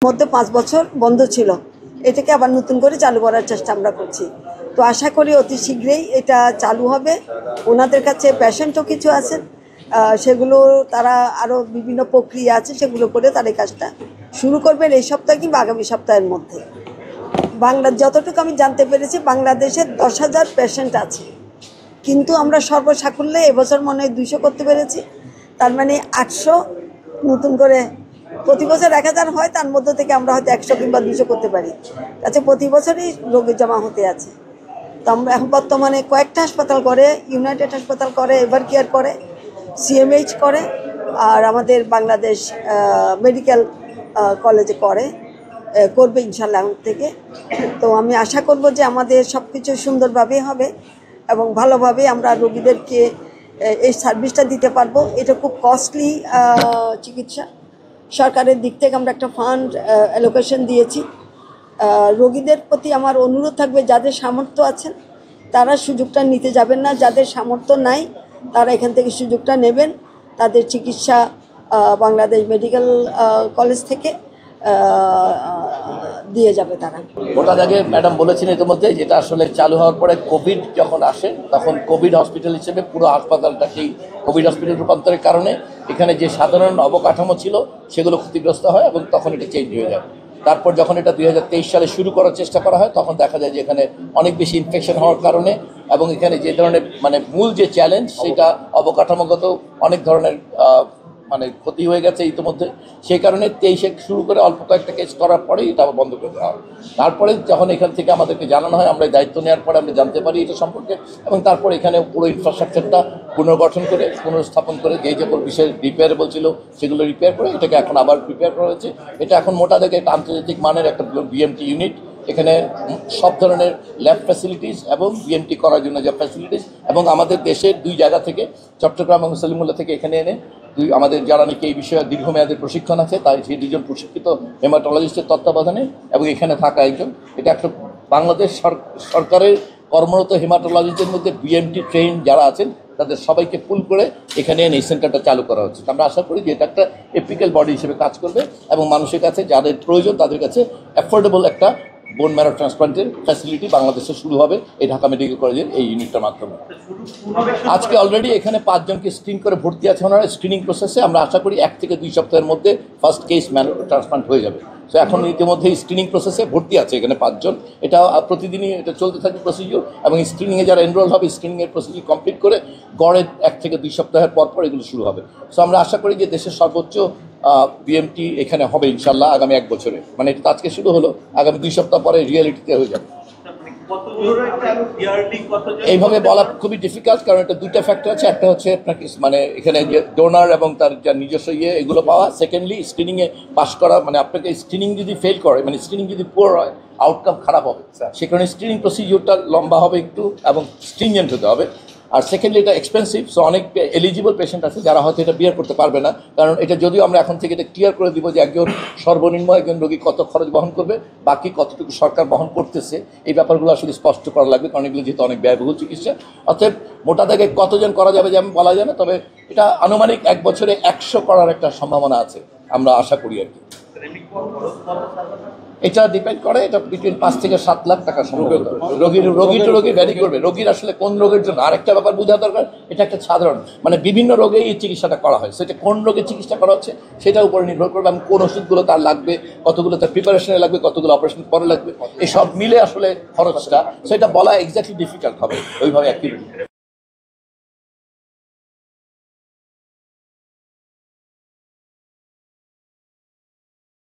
মধ্যে 5 বছর বন্ধ ছিল, এটাকে আবার নতুন করে চালু করার চেষ্টা আমরা করছি। তো আশা করি অতি শীঘ্রই এটা চালু হবে। ওনাদের কাছে পেশেন্টও কিছু আছেন, সেগুলো তারা আরও বিভিন্ন প্রক্রিয়া আছে, সেগুলো করে তারা এই কাজটা শুরু করবেন এই সপ্তাহে কিংবা আগামী সপ্তাহের মধ্যে। যতটুকু আমি জানতে পেরেছি বাংলাদেশে 10,000 পেশেন্ট আছে, কিন্তু আমরা সর্বসাকুল্যে এবছর মনে হয় 200 করতে পেরেছি। তার মানে 800 নতুন করে প্রতি বছর 1000 হয়, তার মধ্যে থেকে আমরা হয়তো 100 কিংবা 200 করতে পারি। কাছে প্রতি বছরই রোগী জমা হতে আছে। তো আমরা এখন বর্তমানে কয়েকটা হাসপাতাল করে, ইউনাইটেড হাসপাতাল করে, এভার কেয়ার করে, সিএমএইচ করে, আর আমাদের বাংলাদেশ মেডিকেল কলেজে করবে ইনশাল্লাহ এখন থেকে। তো আমি আশা করব যে আমাদের সব কিছু সুন্দরভাবে হবে এবং ভালোভাবে আমরা রোগীদেরকে এই সার্ভিসটা দিতে পারবো। এটা খুব কস্টলি চিকিৎসা। সরকারের দিক থেকে আমরা একটা ফান্ড অ্যালোকেশন দিয়েছি। রোগীদের প্রতি আমার অনুরোধ থাকবে, যাদের সামর্থ্য আছেন তারা সুযোগটা নিতে যাবেন না, যাদের সামর্থ্য নাই তারা এখান থেকে সুযোগটা নেবেন। তাদের চিকিৎসা বাংলাদেশ মেডিকেল কলেজ থেকে দিয়ে যাবে তারা। ওটার আগে ম্যাডাম বলেছেন ইতিমধ্যে, যেটা আসলে চালু হওয়ার পরে কোভিড যখন আসে তখন কোভিড হসপিটাল হিসেবে পুরো হাসপাতালটাকেই কোভিড হসপিটাল রূপান্তরের কারণে এখানে যে সাধারণ অবকাঠামো ছিল সেগুলো ক্ষতিগ্রস্ত হয় এবং তখন এটা চেঞ্জ হয়ে যায়। তারপর যখন এটা 2023 সালে শুরু করার চেষ্টা করা হয় তখন দেখা যায় যে এখানে অনেক বেশি ইনফেকশন হওয়ার কারণে এবং এখানে যে ধরনের মূল যে চ্যালেঞ্জ সেটা অবকাঠামোগত অনেক ধরনের ক্ষতি হয়ে গেছে ইতিমধ্যে। সেই কারণে 23 শুরু করে অল্প কয়েকটা কেস করার পরেই এটা বন্ধ করে দেওয়া হয়। তারপরে যখন এখান থেকে আমাদেরকে জানানো হয়, আমরা দায়িত্ব নেওয়ার পরে আমরা জানতে পারি এটা সম্পর্কে, এবং তারপর এখানে পুরো ইনফ্রাস্ট্রাকচারটা পুনর্গঠন করে পুনর্স্থাপন করে যে সকল বিষয় রিপেয়ারেবল ছিল সেগুলো রিপেয়ার করে এটাকে এখন আবার প্রিপেয়ার করা হয়েছে। এটা এখন মোটা দাগে একটা আন্তর্জাতিক মানের একটা বিএমটি ইউনিট। এখানে সব ধরনের ল্যাব ফ্যাসিলিটিস এবং বিএমটি করার জন্য যে ফ্যাসিলিটিস, এবং আমাদের দেশের 2 জায়গা থেকে চট্টগ্রাম এবং সলিমুল্লাহ থেকে এখানে এনে আমাদের যারা নাকি এই বিষয়ে দীর্ঘমেয়াদের প্রশিক্ষণ আছে তাই সেই 2জন প্রশিক্ষিত হেমাটোলজিস্টের তত্ত্বাবধানে এবং এখানে থাকা একজন, এটা একটা বাংলাদেশ সরকারের কর্মরত হেমাটোলজিস্টের মধ্যে বিএমটি ট্রেন যারা আছেন তাদের সবাইকে পুল করে এখানে এনে এই সেন্টারটা চালু করা হচ্ছে। আমরা আশা করি যে এটা একটা এপিক্যাল বডি হিসেবে কাজ করবে এবং মানুষের কাছে যাদের প্রয়োজন তাদের কাছে অ্যাফোর্ডেবল একটা বোন ম্যারো ট্রান্সপ্লান্টের ফ্যাসিলিটি বাংলাদেশে শুরু হবে এই ঢাকা মেডিকেল কলেজের এই ইউনিটটার মাধ্যমে। আজকে অলরেডি এখানে 5 জনকে স্ক্রিন করে ভর্তি আছে ওনারা স্ক্রিনিং প্রসেসে। আমরা আশা করি 1 থেকে 2 সপ্তাহের মধ্যে ফার্স্ট কেস ম্যারো ট্রান্সপ্লান্ট হয়ে যাবে। সো এখন ইতিমধ্যে স্ক্রিনিং প্রসেসে ভর্তি আছে এখানে 5 জন। এটা প্রতিদিনই এটা চলতে থাকবে প্রসিডিওর, এবং স্ক্রিনিংয়ে যারা এনরোল হবে স্ক্রিনিংয়ের প্রসিডিওর কমপ্লিট করে গড়ে 1 থেকে 2 সপ্তাহের পর এগুলো শুরু হবে। সো আমরা আশা করি যে দেশের সর্বোচ্চ বিএমটি এখানে হবে ইনশাল্লাহ আগামী 1 বছরে। এটা আজকে শুরু হলো, আগামী 2 সপ্তাহ পরে রিয়েলিটিতে হয়ে যাবে। এইভাবে বলা খুবই ডিফিকাল্ট, কারণ এটা 2টা ফ্যাক্টর আছে। একটা হচ্ছে আপনার এখানে যে ডোনার এবং তার যা নিজস্ব এগুলো পাওয়া। সেকেন্ডলি স্ক্রিনিংয়ে পাস করা, আপনাকে স্ক্রিনিং যদি ফেল করে স্ক্রিনিং যদি পুয়ার হয় আউটকাম খারাপ হবে। সে কারণে স্ক্রিনিং প্রসিডিওরটা লম্বা হবে একটু এবং স্ট্রিনজেন্ট হতে হবে। আর সেকেন্ডলি এটা এক্সপেন্সিভ। সো অনেক এলিজিবল পেশেন্ট আছে যারা হয়তো এটা বিয়ার করতে পারবে না, কারণ এটা যদিও আমরা এখন থেকে এটা ক্লিয়ার করে দিব যে সর্বনিম্ন একজন রোগী কত খরচ বহন করবে, বাকি কতটুকু সরকার বহন করতেছে এই ব্যাপারগুলো আসলে স্পষ্ট করা লাগবে, কারণ এগুলো যেহেতু অনেক ব্যয়বহুল চিকিৎসা। অতএব মোটা দাগে কতজন করা যাবে যে আমি বলা যায় না, তবে এটা আনুমানিক 1 বছরে 100 করার একটা সম্ভাবনা আছে আমরা আশা করি আর কি। এটা ডিপেন্ড করে, এটা বিটুইন 5 থেকে 7 লাখ টাকা সম্ভবত। রোগী টু রোগী ভ্যারি করবে, রোগীর আসলে কোন রোগের জন্য। আরেকটা ব্যাপার বোঝা দরকার, এটা একটা সাধারণ বিভিন্ন রোগে এই চিকিৎসাটা করা হয়। সেটা কোন রোগের চিকিৎসা করা হচ্ছে সেটার উপরে নির্ভর করবে, এবং কোন ওষুধগুলো তার লাগবে, কতগুলো তার প্রিপারেশনে লাগবে, কতগুলো অপারেশন পরে লাগবে, এই সব মিলে আসলে খরচটা সেটা বলা এক্স্যাক্টলি ডিফিকাল্ট হবে ওইভাবে অ্যাক্টিভিটি।